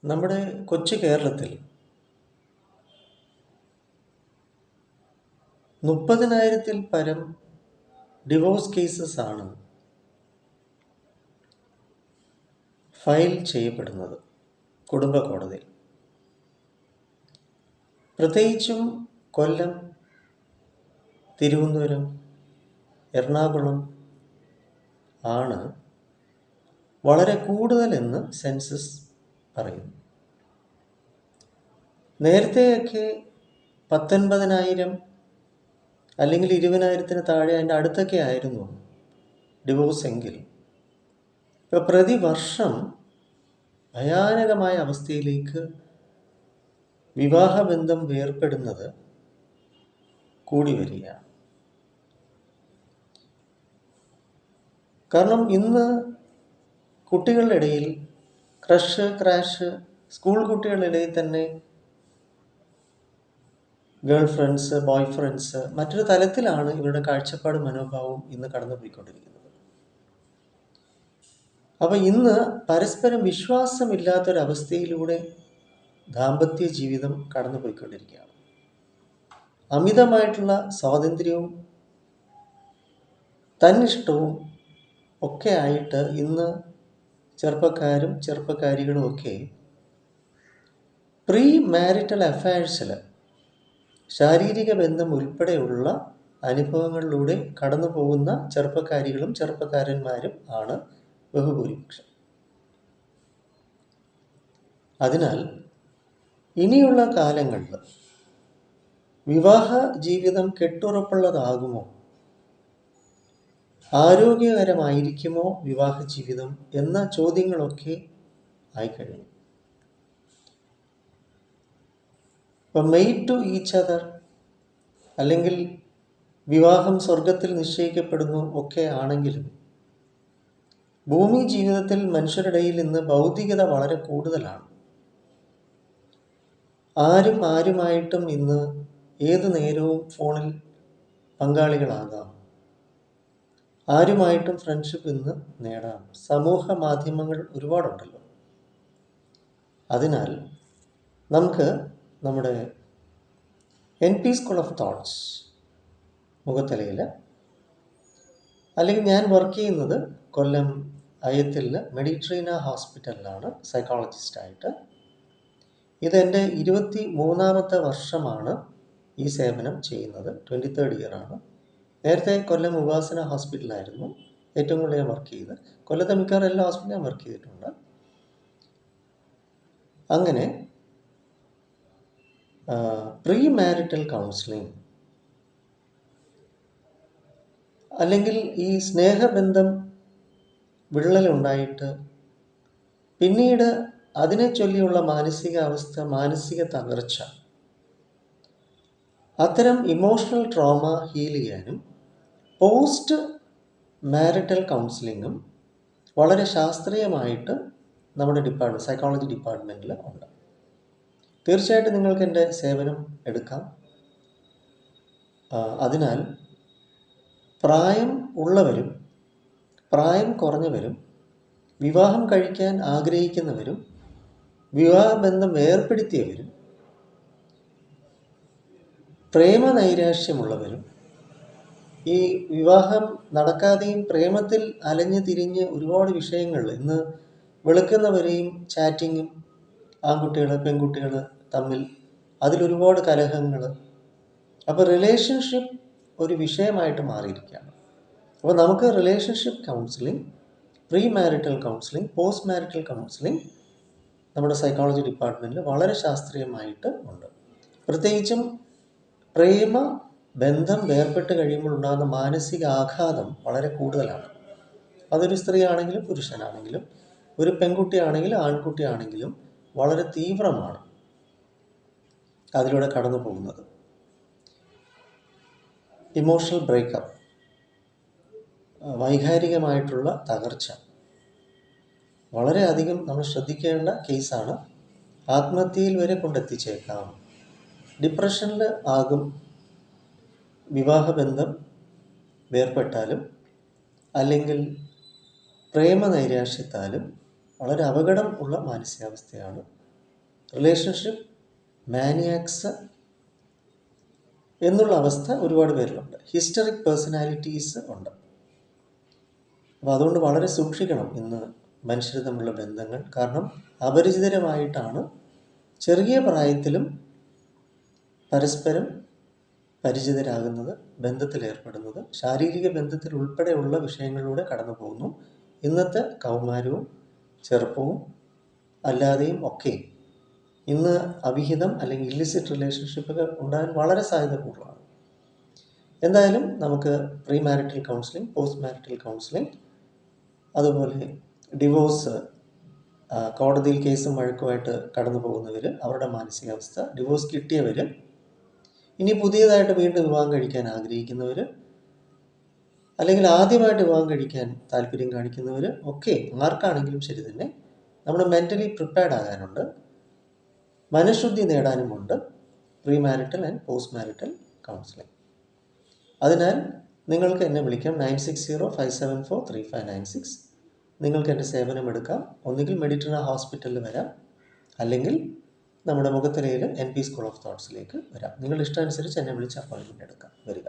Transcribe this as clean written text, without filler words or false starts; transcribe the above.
നമ്മുടെ കൊച്ചു കേരളത്തിൽ 30,000-ൽ പരം ഡിവോഴ്സ് കേസസ് ആണ് ഫയൽ ചെയ്യപ്പെടുന്നത് കുടുംബ കോടതിയിൽ. പ്രത്യേകിച്ചും കൊല്ലം, തിരുവനന്തപുരം, എറണാകുളം ആണ് വളരെ കൂടുതലെന്ന് സെൻസസ് പറയുന്നു. നേരത്തെയൊക്കെ 19,000 അല്ലെങ്കിൽ 20,000-ന് താഴെ, അതിൻ്റെ അടുത്തൊക്കെ ആയിരുന്നു ഡിവോഴ്സ് എങ്കിൽ ഇപ്പോൾ പ്രതിവർഷം ഭയാനകമായ അവസ്ഥയിലേക്ക് വിവാഹബന്ധം വേർപ്പെടുന്നത് കൂടി വരികയാണ്. കാരണം ഇന്ന് കുട്ടികളുടെ ഇടയിൽ ക്രാഷ്, സ്കൂൾ കുട്ടികളുടെ ഇടയിൽ തന്നെ ഗേൾ ഫ്രണ്ട്സ്, ബോയ് ഫ്രണ്ട്സ്, മറ്റൊരു തലത്തിലാണ് ഇവരുടെ കാഴ്ചപ്പാട്, മനോഭാവവും ഇന്ന് കടന്നുപോയിക്കൊണ്ടിരിക്കുന്നത്. അപ്പോൾ ഇന്ന് പരസ്പരം വിശ്വാസമില്ലാത്തൊരവസ്ഥയിലൂടെ ദാമ്പത്യ ജീവിതം കടന്നുപോയിക്കൊണ്ടിരിക്കുകയാണ്. അമിതമായിട്ടുള്ള സ്വാതന്ത്ര്യവും തന്നിഷ്ടവും ഒക്കെ ആയിട്ട് ഇന്ന് ചെറുപ്പക്കാരും ചെറുപ്പക്കാരികളും ഒക്കെ പ്രീ മാരിറ്റൽ അഫയേഴ്സിൽ ശാരീരിക ബന്ധം ഉൾപ്പെടെയുള്ള അനുഭവങ്ങളിലൂടെ കടന്നു പോകുന്ന ചെറുപ്പക്കാരികളും ചെറുപ്പക്കാരന്മാരും ആണ് ബഹുഭൂരിപക്ഷം. അതിനാൽ ഇനിയുള്ള കാലങ്ങളിൽ വിവാഹ ജീവിതം കെട്ടുറപ്പുള്ളതാകുമോ, ആരോഗ്യകരമായിരിക്കുമോ വിവാഹ ജീവിതം എന്ന ചോദ്യങ്ങളൊക്കെ ആയിക്കഴിഞ്ഞു. ഇപ്പം മെയ്ഡ് ടു ഈച്ച് അതർ അല്ലെങ്കിൽ വിവാഹം സ്വർഗത്തിൽ നിശ്ചയിക്കപ്പെടുന്നു ഒക്കെ ആണെങ്കിലും ഭൂമി ജീവിതത്തിൽ മനുഷ്യരുടെയിൽ ഇന്ന് ഭൗതികത വളരെ കൂടുതലാണ്. ആരുമായിട്ടും ഇന്ന് ഏതു നേരവും ഫോണിൽ പങ്കാളികളാകാം, ആരുമായിട്ടും ഫ്രണ്ട്ഷിപ്പ് ഇന്ന് നേടാം. സമൂഹ മാധ്യമങ്ങൾ ഒരുപാടുണ്ടല്ലോ. അതിനാൽ നമുക്ക് നമ്മുടെ NP സ്കൂൾ ഓഫ് തോട്ട്സ് മുഖത്തലയിൽ, അല്ലെങ്കിൽ ഞാൻ വർക്ക് ചെയ്യുന്നത് കൊല്ലം അയത്തിൽ മെഡിട്രീന ഹോസ്പിറ്റലിലാണ് സൈക്കോളജിസ്റ്റായിട്ട്. ഇതെൻ്റെ 23-ാമത്തെ വർഷമാണ് ഈ സേവനം ചെയ്യുന്നത്. 23rd ഇയറാണ്. നേരത്തെ കൊല്ലം ഉപാസന ഹോസ്പിറ്റലായിരുന്നു ഏറ്റവും കൂടുതൽ ഞാൻ വർക്ക് ചെയ്ത്. കൊല്ലത്തെ മിക്കവാറും എല്ലാ ഹോസ്പിറ്റലും ഞാൻ വർക്ക് ചെയ്തിട്ടുണ്ട്. അങ്ങനെ പ്രീ മാരിറ്റൽ കൗൺസിലിംഗ് അല്ലെങ്കിൽ ഈ സ്നേഹബന്ധം വിള്ളലുണ്ടായിട്ട് പിന്നീട് അതിനെ ചൊല്ലിയുള്ള മാനസികാവസ്ഥ, മാനസിക തകർച്ച, അത്തരം ഇമോഷണൽ ട്രോമ ഹീൽ ചെയ്യാനും പോസ്റ്റ് മാരിറ്റൽ കൗൺസിലിങ്ങും വളരെ ശാസ്ത്രീയമായിട്ട് നമ്മുടെ സൈക്കോളജി ഡിപ്പാർട്ട്മെൻറ്റിൽ ഉണ്ട്. തീർച്ചയായിട്ടും നിങ്ങൾക്ക് എൻ്റെ സേവനം എടുക്കാം. അതിനാൽ പ്രായം ഉള്ളവരും പ്രായം കുറഞ്ഞവരും വിവാഹം കഴിക്കാൻ ആഗ്രഹിക്കുന്നവരും വിവാഹബന്ധം ഏർപ്പെടുത്തിയവരും പ്രേമനൈരാശ്യമുള്ളവരും ഈ വിവാഹം നടക്കാതെയും പ്രേമത്തിൽ അലഞ്ഞു തിരിഞ്ഞ് ഒരുപാട് വിഷയങ്ങൾ ഇന്ന് വെളുക്കുന്നവരെയും ചാറ്റിങ്ങും, ആൺകുട്ടികൾ പെൺകുട്ടികൾ തമ്മിൽ അതിലൊരുപാട് കലഹങ്ങൾ. അപ്പോൾ റിലേഷൻഷിപ്പ് ഒരു വിഷയമായിട്ട് മാറിയിരിക്കുകയാണ്. അപ്പോൾ നമുക്ക് relationship counselling, pre marital counselling, post marital counselling നമ്മുടെ സൈക്കോളജി ഡിപ്പാർട്ട്മെൻറ്റിൽ വളരെ ശാസ്ത്രീയമായിട്ട് ഉണ്ട്. പ്രത്യേകിച്ചും പ്രേമ ബന്ധം വേർപെട്ട് കഴിയുമ്പോൾ ഉണ്ടാകുന്ന മാനസിക ആഘാതം വളരെ കൂടുതലാണ്. അതൊരു സ്ത്രീ ആണെങ്കിലും പുരുഷനാണെങ്കിലും, ഒരു പെൺകുട്ടിയാണെങ്കിലും ആൺകുട്ടിയാണെങ്കിലും വളരെ തീവ്രമാണ് അതിലൂടെ കടന്നു പോകുന്നത്. ഇമോഷണൽ ബ്രേക്കപ്പ്, വൈകാരികമായിട്ടുള്ള തകർച്ച വളരെയധികം നമ്മൾ ശ്രദ്ധിക്കേണ്ട കേസാണ്. ആത്മഹത്യയിൽ വരെ കൊണ്ടെത്തിച്ചേക്കാം. ഡിപ്രഷനിൽ ആകും വിവാഹബന്ധം വേർപെട്ടാലും അല്ലെങ്കിൽ പ്രേമനൈരാശ്യത്താലും വളരെ അപകടം ഉള്ള മാനസികാവസ്ഥയാണ് റിലേഷൻഷിപ്പ് മാനിയാക്സ് എന്നുള്ള അവസ്ഥ ഒരുപാട് പേരിലുണ്ട്. ഹിസ്റ്ററിക് പേഴ്സണാലിറ്റീസ് ഉണ്ട്. അപ്പോൾ അതുകൊണ്ട് വളരെ സൂക്ഷിക്കണം ഇന്ന് മനുഷ്യർ തമ്മിലുള്ള ബന്ധങ്ങൾ. കാരണം അപരിചിതരുമായിട്ടാണ് ചെറിയ പ്രായത്തിലും പരസ്പരം പരിചിതരാകുന്നത്, ബന്ധത്തിലേർപ്പെടുന്നത്, ശാരീരിക ബന്ധത്തിൽ ഉൾപ്പെടെയുള്ള വിഷയങ്ങളിലൂടെ കടന്നു പോകുന്നു. ഇന്നത്തെ കൗമാരവും ചെറുപ്പവും അല്ലാതെയും ഒക്കെ ഇന്ന് അവിഹിതം അല്ലെങ്കിൽ ഇല്ലിസിറ്റ് റിലേഷൻഷിപ്പുകൾ ഉണ്ടാകാൻ വളരെ സാധ്യത കൂടുതലാണ്. എന്തായാലും നമുക്ക് pre marital counselling, post marital counselling, അതുപോലെ ഡിവോഴ്സ്, കോടതിയിൽ കേസും വഴക്കുമായിട്ട് കടന്നു പോകുന്നവർ, അവരുടെ മാനസികാവസ്ഥ, ഡിവോഴ്സ് കിട്ടിയവർ, ഇനി പുതിയതായിട്ട് വീണ്ടും വിവാഹം കഴിക്കാൻ ആഗ്രഹിക്കുന്നവർ, അല്ലെങ്കിൽ ആദ്യമായിട്ട് വിവാഹം കഴിക്കാൻ താല്പര്യം കാണിക്കുന്നവർ ഒക്കെ ആർക്കാണെങ്കിലും ശരി തന്നെ നമ്മൾ മെൻ്റലി പ്രിപ്പയർഡ് ആകാനുണ്ട്, മനഃശുദ്ധി നേടാനുമുണ്ട് pre marital and post marital counselling. അതിനാൽ നിങ്ങൾക്ക് എന്നെ വിളിക്കാം 9605743596. നിങ്ങൾക്ക് എൻ്റെ സേവനം എടുക്കാം. ഒന്നുകിൽ മെഡിറ്ററ ഹോസ്പിറ്റലിൽ വരാം, അല്ലെങ്കിൽ നമ്മുടെ മുഖത്തലയിൽ NP സ്കൂൾ ഓഫ് തോട്ട്സിലേക്ക് വരാം. നിങ്ങളുടെ ഇഷ്ടമനുസരിച്ച് എന്നെ വിളിച്ച് അപ്പോയിൻമെൻറ്റ് എടുക്കാം. വരിക.